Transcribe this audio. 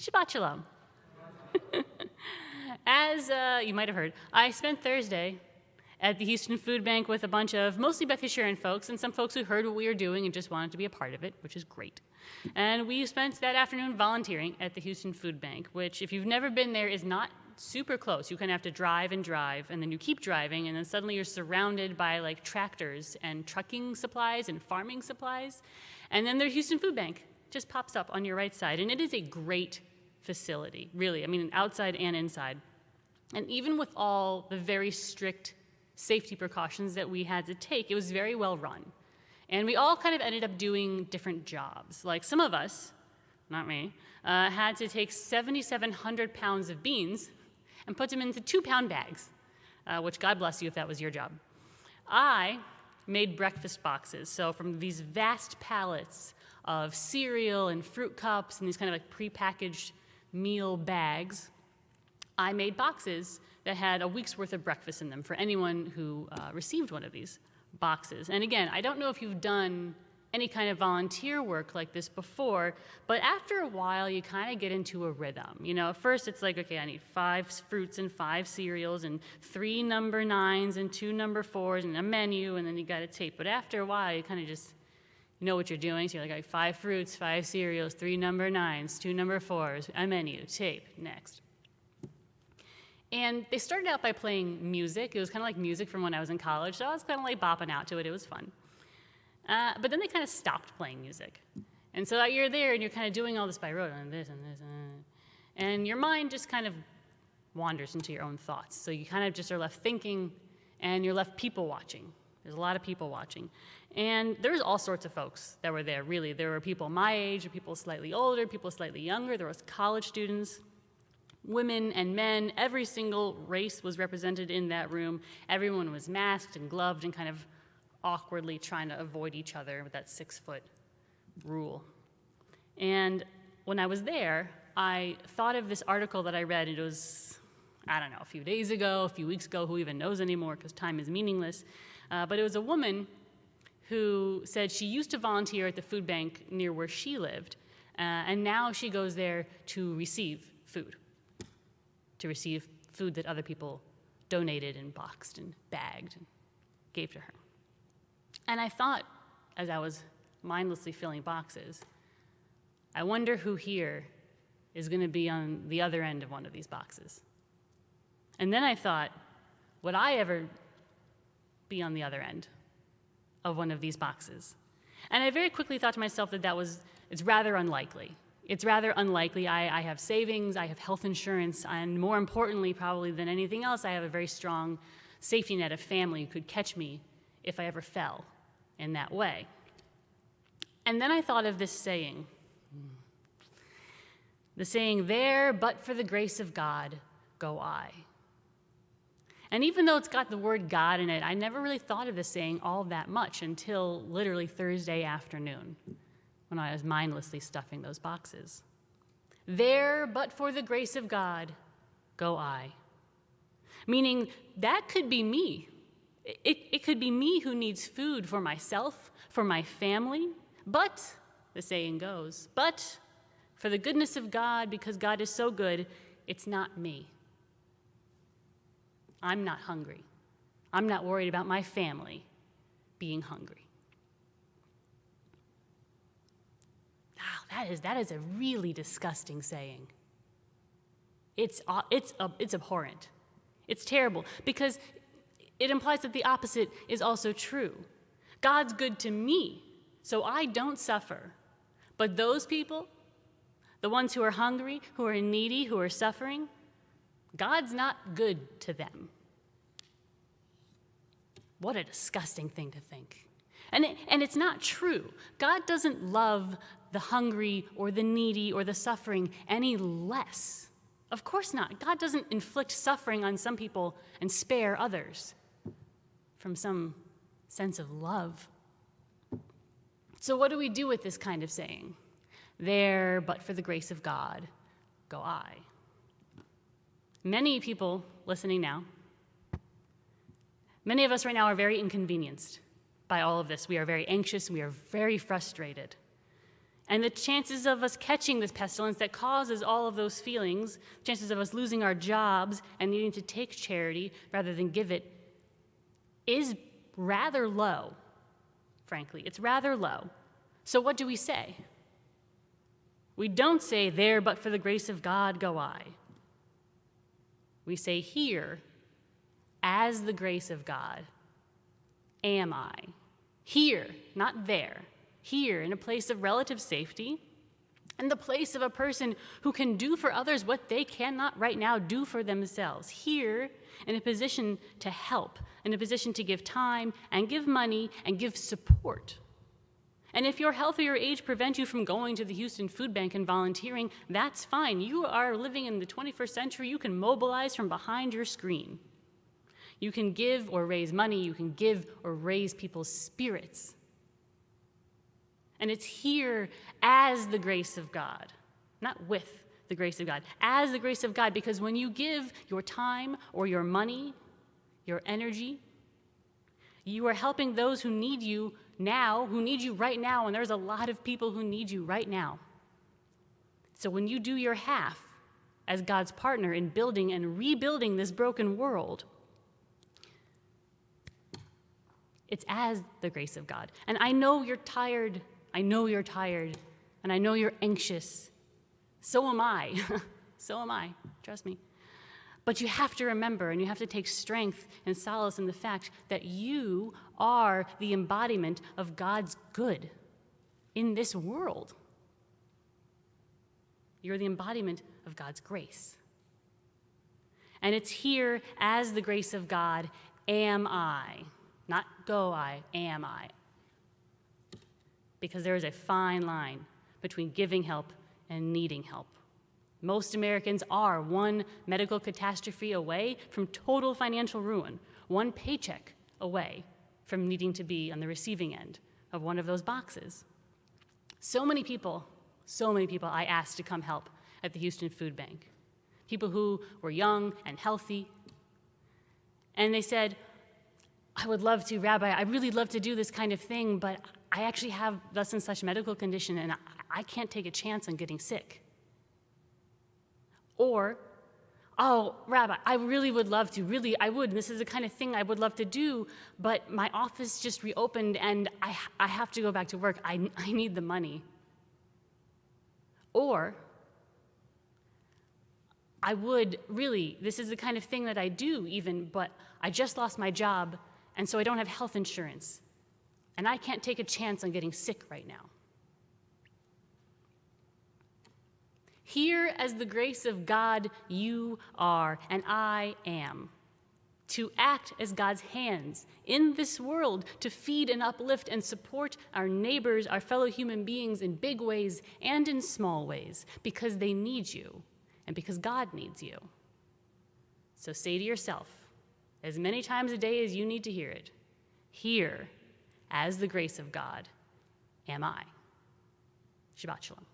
Shabbat Shalom. As you might have heard, I spent Thursday at the Houston Food Bank with a bunch of mostly Beth Yeshurun folks and some folks who heard what we were doing and just wanted to be a part of it, which is great. And we spent that afternoon volunteering at the Houston Food Bank, which, if you've never been there, is not super close. You kind of have to drive, and then you keep driving, and then suddenly you're surrounded by like tractors and trucking supplies and farming supplies. And then the Houston Food Bank just pops up on your right side, and it is a great facility, really. I mean, outside and inside. And even with all the very strict safety precautions that we had to take, it was very well run. And we all kind of ended up doing different jobs. Like some of us, not me, had to take 7,700 pounds of beans and put them into 2-pound bags, which God bless you if that was your job. I made breakfast boxes. So from these vast pallets of cereal and fruit cups and these kind of like prepackaged meal bags, I made boxes that had a week's worth of breakfast in them for anyone who received one of these boxes. And again, I don't know if you've done any kind of volunteer work like this before, but after a while, you kind of get into a rhythm. You know, at first it's like, okay, I need 5 fruits and 5 cereals and 3 number 9s and 2 number 4s and a menu, and then you got to tape. But after a while, you kind of just know what you're doing. So you're like, 5 fruits, 5 cereals, 3 number 9s, 2 number 4s, a menu, tape, next. And they started out by playing music. It was kind of like music from when I was in college, so I was kind of like bopping out to it. It was fun. But then they kind of stopped playing music. And so you're there, and you're kind of doing all this by rote, and this and this, and your mind just kind of wanders into your own thoughts. So you kind of just are left thinking, and you're left people watching. There's a lot of people watching. And there was all sorts of folks that were there, really. There were people my age, people slightly older, people slightly younger. There was college students, women and men. Every single race was represented in that room. Everyone was masked and gloved and kind of awkwardly trying to avoid each other with that 6-foot rule. And when I was there, I thought of this article that I read. It was, I don't know, a few days ago, a few weeks ago, who even knows anymore because time is meaningless. But it was a woman who said she used to volunteer at the food bank near where she lived, and now she goes there to receive food that other people donated and boxed and bagged and gave to her. And I thought, as I was mindlessly filling boxes, I wonder who here is going to be on the other end of one of these boxes. And then I thought, would I ever be on the other end of one of these boxes? And I very quickly thought to myself that it's rather unlikely. It's rather unlikely. I have savings, I have health insurance, and more importantly, probably than anything else, I have a very strong safety net of family who could catch me if I ever fell in that way. And then I thought of this saying. The saying, "There, but for the grace of God, go I." And even though it's got the word God in it, I never really thought of this saying all that much until literally Thursday afternoon, when I was mindlessly stuffing those boxes. There, but for the grace of God, go I. Meaning, that could be me. It could be me who needs food for myself, for my family, but, the saying goes, but for the goodness of God, because God is so good, it's not me. I'm not hungry. I'm not worried about my family being hungry. Wow, that is a really disgusting saying. It's abhorrent. It's terrible because it implies that the opposite is also true. God's good to me, so I don't suffer. But those people, the ones who are hungry, who are needy, who are suffering, God's not good to them. What a disgusting thing to think. And it's not true. God doesn't love the hungry or the needy or the suffering any less. Of course not. God doesn't inflict suffering on some people and spare others from some sense of love. So what do we do with this kind of saying? There, but for the grace of God, go I. Many people listening now, many of us right now are very inconvenienced by all of this. We are very anxious, we are very frustrated. And the chances of us catching this pestilence that causes all of those feelings, chances of us losing our jobs and needing to take charity rather than give it, is rather low, frankly. It's rather low. So what do we say? We don't say, "There, but for the grace of God, go I." We say, "Here, as the grace of God, am I." Here, not there. Here, in a place of relative safety, in the place of a person who can do for others what they cannot right now do for themselves. Here, in a position to help, in a position to give time and give money and give support. And if your health or your age prevent you from going to the Houston Food Bank and volunteering, that's fine. You are living in the 21st century. You can mobilize from behind your screen. You can give or raise money. You can give or raise people's spirits. And it's here as the grace of God, not with the grace of God, as the grace of God, because when you give your time or your money, your energy, you are helping those who need you now, who need you right now, and there's a lot of people who need you right now. So when you do your half as God's partner in building and rebuilding this broken world, it's as the grace of God. And I know you're tired. I know you're tired. And I know you're anxious. So am I. So am I. Trust me. But you have to remember, and you have to take strength and solace in the fact that you are the embodiment of God's good in this world. You're the embodiment of God's grace. And it's here as the grace of God, am I. Not go I, am I. Because there is a fine line between giving help and needing help. Most Americans are one medical catastrophe away from total financial ruin, one paycheck away from needing to be on the receiving end of one of those boxes. So many people I asked to come help at the Houston Food Bank. People who were young and healthy. And they said, "I would love to, Rabbi, I really love to do this kind of thing, but I actually have thus and such medical condition and I can't take a chance on getting sick." Or, "Oh, Rabbi, I really would love to, really, I would. This is the kind of thing I would love to do, but my office just reopened and I have to go back to work. I need the money." Or, "I would, really, this is the kind of thing that I do even, but I just lost my job and so I don't have health insurance and I can't take a chance on getting sick right now." Here, as the grace of God, you are, and I am, to act as God's hands in this world to feed and uplift and support our neighbors, our fellow human beings in big ways and in small ways, because they need you and because God needs you. So say to yourself, as many times a day as you need to hear it, here, as the grace of God, am I. Shabbat Shalom.